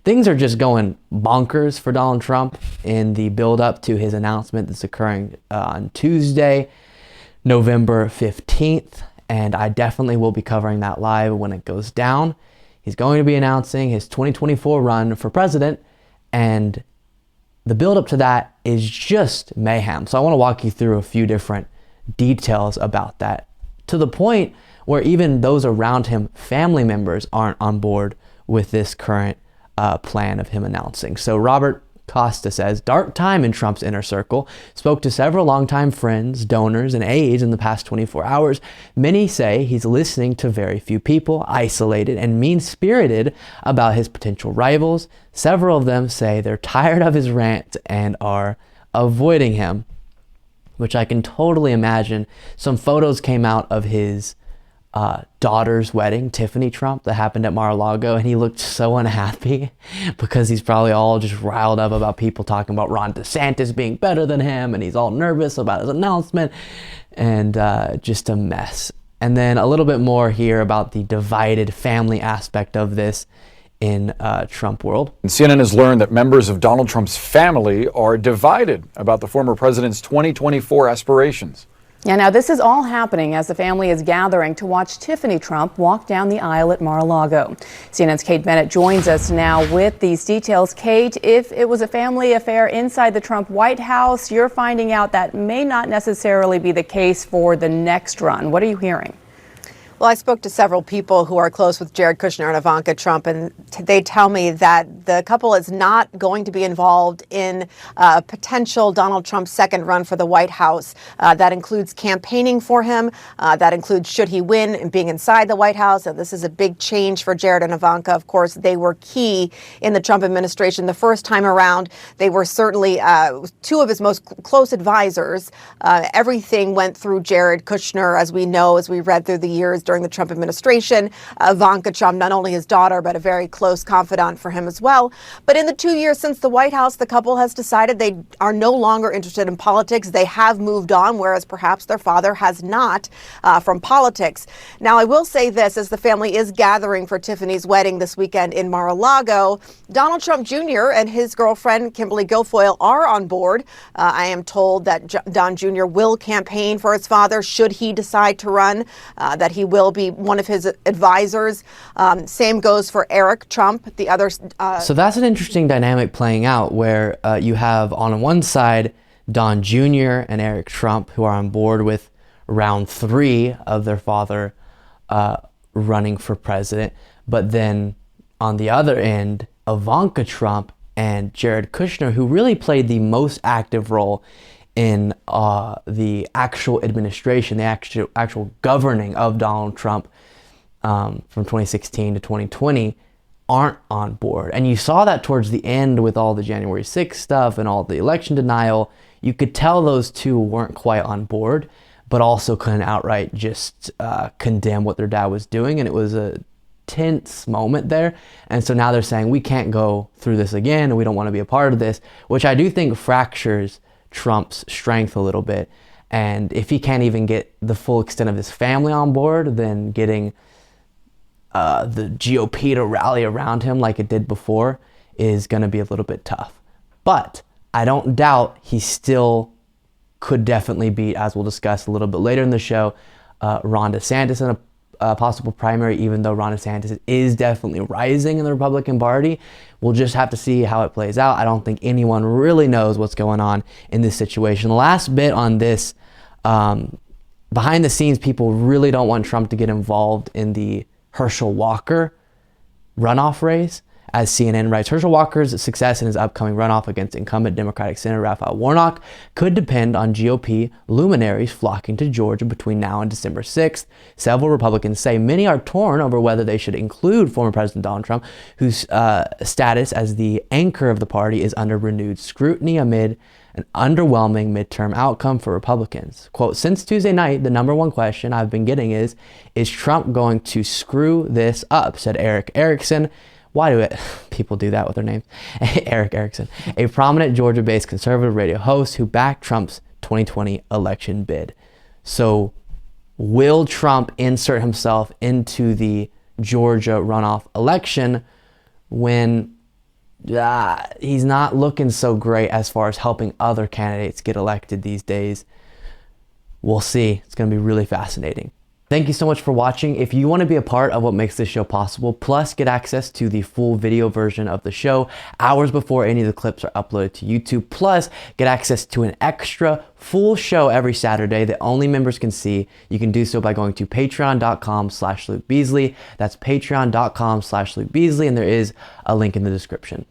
things are just going bonkers for Donald Trump in the build-up to his announcement that's occurring on Tuesday, November 15th. And I definitely will be covering that live when it goes down. He's going to be announcing his 2024 run for president, and the build-up to that is just mayhem. So I want to walk you through a few different details about that, to the point where even those around him, family members, aren't on board with this current plan of him announcing. So Robert Costa says, dark time in Trump's inner circle. Spoke to several longtime friends, donors, and aides in the past 24 hours. Many say he's listening to very few people, isolated and mean-spirited about his potential rivals. Several of them say they're tired of his rant and are avoiding him, which I can totally imagine. Some photos came out of his daughter's wedding, Tiffany Trump, that happened at Mar-a-Lago, and he looked so unhappy because he's probably all just riled up about people talking about Ron DeSantis being better than him, and he's all nervous about his announcement, and just a mess. And then a little bit more here about the divided family aspect of this in Trump world. And CNN has learned that members of Donald Trump's family are divided about the former president's 2024 aspirations. Yeah, now this is all happening as the family is gathering to watch Tiffany Trump walk down the aisle at Mar-a-Lago. CNN's Kate Bennett joins us now with these details. Kate, if it was a family affair inside the Trump White House, you're finding out that may not necessarily be the case for the next run. What are you hearing? Well, I spoke to several people who are close with Jared Kushner and Ivanka Trump, and they tell me that the couple is not going to be involved in potential Donald Trump's second run for the White House. That includes campaigning for him. That includes, should he win, and being inside the White House. And this is a big change for Jared and Ivanka. Of course, they were key in the Trump administration the first time around. They were certainly two of his most close advisors. Everything went through Jared Kushner, as we know, as we read through the years during the Trump administration. Ivanka Trump, not only his daughter, but a very close confidant for him as well. But in the 2 years since the White House, the couple has decided they are no longer interested in politics. They have moved on, whereas perhaps their father has not from politics. Now, I will say this, as the family is gathering for Tiffany's wedding this weekend in Mar-a-Lago, Donald Trump Jr. and his girlfriend, Kimberly Guilfoyle, are on board. I am told that Don Jr. will campaign for his father should he decide to run, that he will be one of his advisors. Same goes for Eric Trump, the other. So that's an interesting dynamic playing out where you have on one side Don Jr. and Eric Trump, who are on board with round 3 of their father running for president. But then on the other end, Ivanka Trump and Jared Kushner, who really played the most active role in the actual administration, the actual governing of Donald Trump from 2016 to 2020, aren't on board. And you saw that towards the end with all the January 6th stuff and all the election denial. You could tell those two weren't quite on board, but also couldn't outright just condemn what their dad was doing. And it was a tense moment there. And so now they're saying, we can't go through this again, and we don't want to be a part of this, which I do think fractures Trump's strength a little bit. And if he can't even get the full extent of his family on board, then getting the GOP to rally around him like it did before is going to be a little bit tough. But I don't doubt he still could definitely beat, as we'll discuss a little bit later in the show, Ron DeSantis in a possible primary, even though Ron DeSantis is definitely rising in the Republican Party. We'll just have to see how it plays out. I don't think anyone really knows what's going on in this situation. The last bit on this, behind the scenes, people really don't want Trump to get involved in the Herschel Walker runoff race. As CNN writes, Herschel Walker's success in his upcoming runoff against incumbent Democratic Senator Raphael Warnock could depend on GOP luminaries flocking to Georgia between now and December 6th. Several Republicans say many are torn over whether they should include former President Donald Trump, whose status as the anchor of the party is under renewed scrutiny amid an underwhelming midterm outcome for Republicans. Quote, since Tuesday night, the number one question I've been getting is Trump going to screw this up, said Eric Erickson. Why do people do that with their names? Eric Erickson, a prominent Georgia-based conservative radio host who backed Trump's 2020 election bid. So will Trump insert himself into the Georgia runoff election when he's not looking so great as far as helping other candidates get elected these days. We'll see. It's going to be really fascinating. Thank you so much for watching. If you want to be a part of what makes this show possible, plus get access to the full video version of the show hours before any of the clips are uploaded to YouTube, plus get access to an extra full show every Saturday that only members can see, you can do so by going to patreon.com/Luke Beasley. That's patreon.com/Luke Beasley, and there is a link in the description.